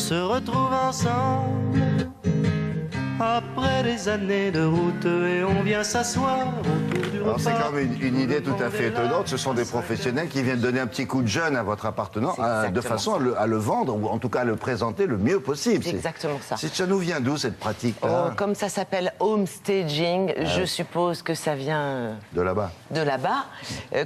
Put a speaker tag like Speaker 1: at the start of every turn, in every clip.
Speaker 1: se retrouve ensemble après des années de route et on vient s'asseoir autour du repas.
Speaker 2: C'est quand même une idée tout à fait étonnante. Ce sont des professionnels qui viennent donner un petit coup de jeune à votre appartement de façon à le vendre ou en tout cas à le présenter le mieux possible.
Speaker 3: C'est exactement ça.
Speaker 2: Ça nous vient d'où cette pratique-là?
Speaker 3: Comme ça s'appelle home staging, je suppose que ça vient
Speaker 2: de là-bas.
Speaker 3: De là-bas.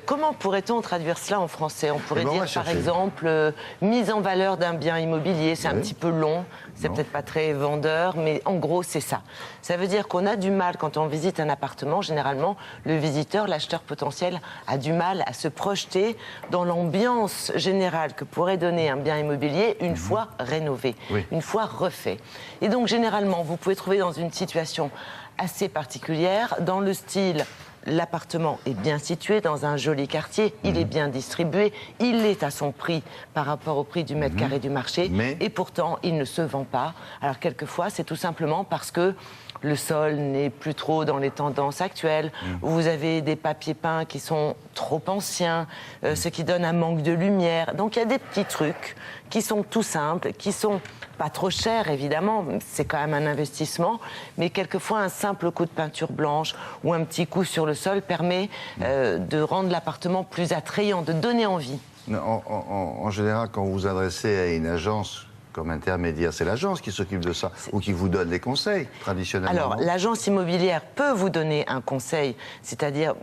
Speaker 3: Comment pourrait-on traduire cela en français? On pourrait dire par exemple mise en valeur d'un bien immobilier. C'est un petit peu long, c'est peut-être pas très vendeur, mais en gros c'est ça. Ça veut dire qu'on a du mal quand on visite un appartement. Généralement, le visiteur, l'acheteur potentiel, a du mal à se projeter dans l'ambiance générale que pourrait donner un bien immobilier une fois rénové, une fois refait. Et donc généralement, vous pouvez trouver dans une situation assez particulière, dans le style. L'appartement est bien situé dans un joli quartier, il est bien distribué, il est à son prix par rapport au prix du mètre carré du marché, et pourtant il ne se vend pas. Alors quelquefois c'est tout simplement parce que le sol n'est plus trop dans les tendances actuelles, vous avez des papiers peints qui sont trop anciens, ce qui donne un manque de lumière. Donc il y a des petits trucs qui sont tout simples, qui sont pas trop chers évidemment, c'est quand même un investissement, mais quelquefois un simple coup de peinture blanche ou un petit coup sur le sol permet de rendre l'appartement plus attrayant, de donner envie.
Speaker 2: En général, quand vous vous adressez à une agence comme intermédiaire, c'est l'agence qui s'occupe de ça ou qui vous donne des conseils, traditionnellement?
Speaker 3: Alors, l'agence immobilière peut vous donner un conseil, c'est-à-dire,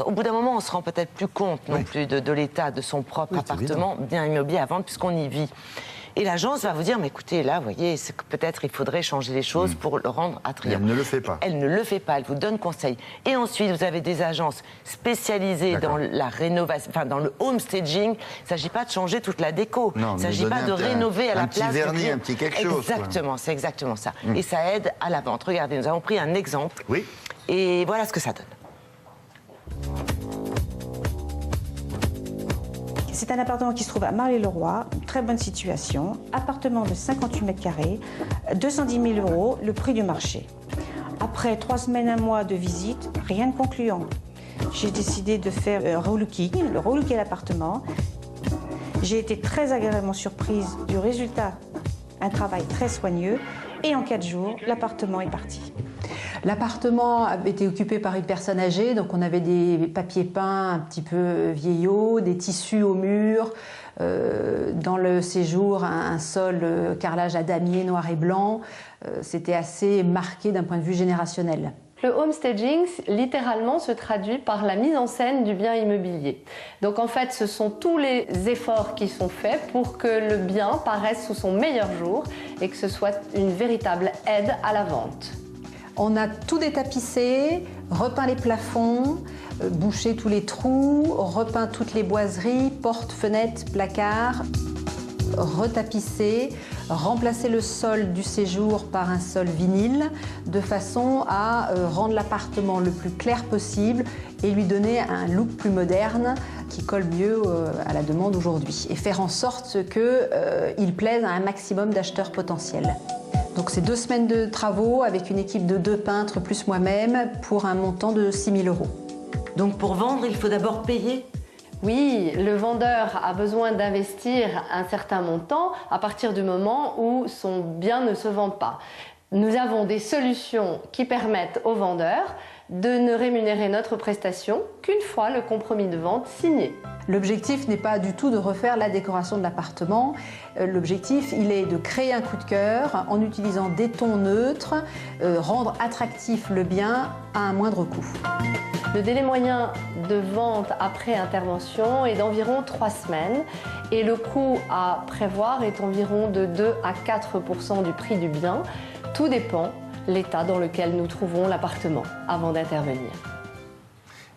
Speaker 3: au bout d'un moment, on ne se rend peut-être plus compte non plus de l'état de son propre appartement, bien immobilier à vendre, puisqu'on y vit. Et l'agence va vous dire, mais écoutez, là, vous voyez, peut-être il faudrait changer les choses pour le rendre attrayant.
Speaker 2: Elle ne le fait pas.
Speaker 3: Elle ne le fait pas, elle vous donne conseil. Et ensuite, vous avez des agences spécialisées dans la rénovation, enfin dans le home staging. Il ne s'agit pas de changer toute la déco. Il ne s'agit pas de rénover à la place.
Speaker 2: Un petit vernis, un petit quelque chose.
Speaker 3: Exactement, c'est exactement ça. Et ça aide à la vente. Regardez, nous avons pris un exemple.
Speaker 2: Oui.
Speaker 3: Et voilà ce que ça donne.
Speaker 4: C'est un appartement qui se trouve à Marly-le-Roi, très bonne situation, appartement de 58 mètres carrés, 210 000 €, le prix du marché. Après 3 semaines, 1 mois de visite, rien de concluant. J'ai décidé de faire relooker l'appartement. J'ai été très agréablement surprise du résultat, un travail très soigneux, et en 4 jours, l'appartement est parti.
Speaker 5: L'appartement était occupé par une personne âgée, donc on avait des papiers peints un petit peu vieillots, des tissus au mur, dans le séjour un sol carrelage à damier noir et blanc. C'était assez marqué d'un point de vue générationnel.
Speaker 6: Le home staging, littéralement, se traduit par la mise en scène du bien immobilier. Donc en fait, ce sont tous les efforts qui sont faits pour que le bien paraisse sous son meilleur jour et que ce soit une véritable aide à la vente.
Speaker 5: On a tout détapissé, repeint les plafonds, bouché tous les trous, repeint toutes les boiseries, portes, fenêtres, placards, retapissé, remplacé le sol du séjour par un sol vinyle de façon à rendre l'appartement le plus clair possible et lui donner un look plus moderne qui colle mieux à la demande aujourd'hui et faire en sorte qu'il plaise à un maximum d'acheteurs potentiels. Donc c'est 2 semaines de travaux avec une équipe de 2 peintres plus moi-même pour un montant de 6 000 €.
Speaker 3: Donc pour vendre, il faut d'abord payer?
Speaker 6: Oui, le vendeur a besoin d'investir un certain montant à partir du moment où son bien ne se vend pas. Nous avons des solutions qui permettent au vendeur de ne rémunérer notre prestation qu'une fois le compromis de vente signé.
Speaker 5: L'objectif n'est pas du tout de refaire la décoration de l'appartement. L'objectif, il est de créer un coup de cœur en utilisant des tons neutres, rendre attractif le bien à un moindre coût.
Speaker 6: Le délai moyen de vente après intervention est d'environ 3 semaines et le coût à prévoir est environ de 2 à 4% du prix du bien. Tout dépend de l'état dans lequel nous trouvons l'appartement avant d'intervenir.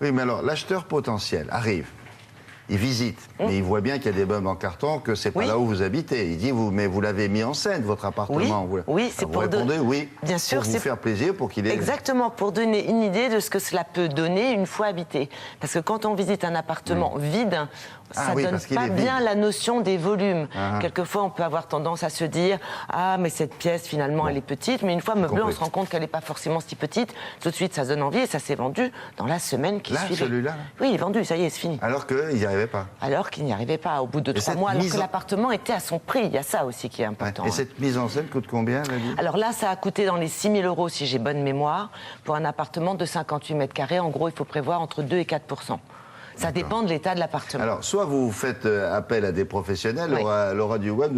Speaker 2: Oui, mais alors, l'acheteur potentiel arrive, il visite, mais il voit bien qu'il y a des meubles en carton, que c'est pas là où vous habitez. Il dit, mais vous l'avez mis en scène, votre appartement.
Speaker 3: Oui, c'est pour
Speaker 2: répondez, oui,
Speaker 3: bien sûr,
Speaker 2: pour vous faire plaisir, pour qu'il ait...
Speaker 3: Exactement, pour donner une idée de ce que cela peut donner une fois habité. Parce que quand on visite un appartement vide, ça donne pas bien la notion des volumes. Quelquefois, on peut avoir tendance à se dire « Ah, mais cette pièce, finalement, elle est petite. » Mais une fois meublée, on se rend compte qu'elle n'est pas forcément si petite. Tout de suite, ça donne envie et ça s'est vendu dans la semaine qui suivait.
Speaker 2: Celui-là
Speaker 3: Oui, il est vendu, ça y est, c'est fini.
Speaker 2: Alors qu'il n'y arrivait pas.
Speaker 3: Alors qu'il n'y arrivait pas au bout de 3 mois, alors que l'appartement était à son prix. Il y a ça aussi qui est important.
Speaker 2: Et cette mise en scène coûte combien, la vie?
Speaker 3: Alors là, ça a coûté dans les 6 000 €, si j'ai bonne mémoire, pour un appartement de 58 mètres carrés. En gros, il faut prévoir entre 2 et 4 %. Ça dépend de l'état de l'appartement.
Speaker 2: Alors, soit vous faites appel à des professionnels, Laura Duweb.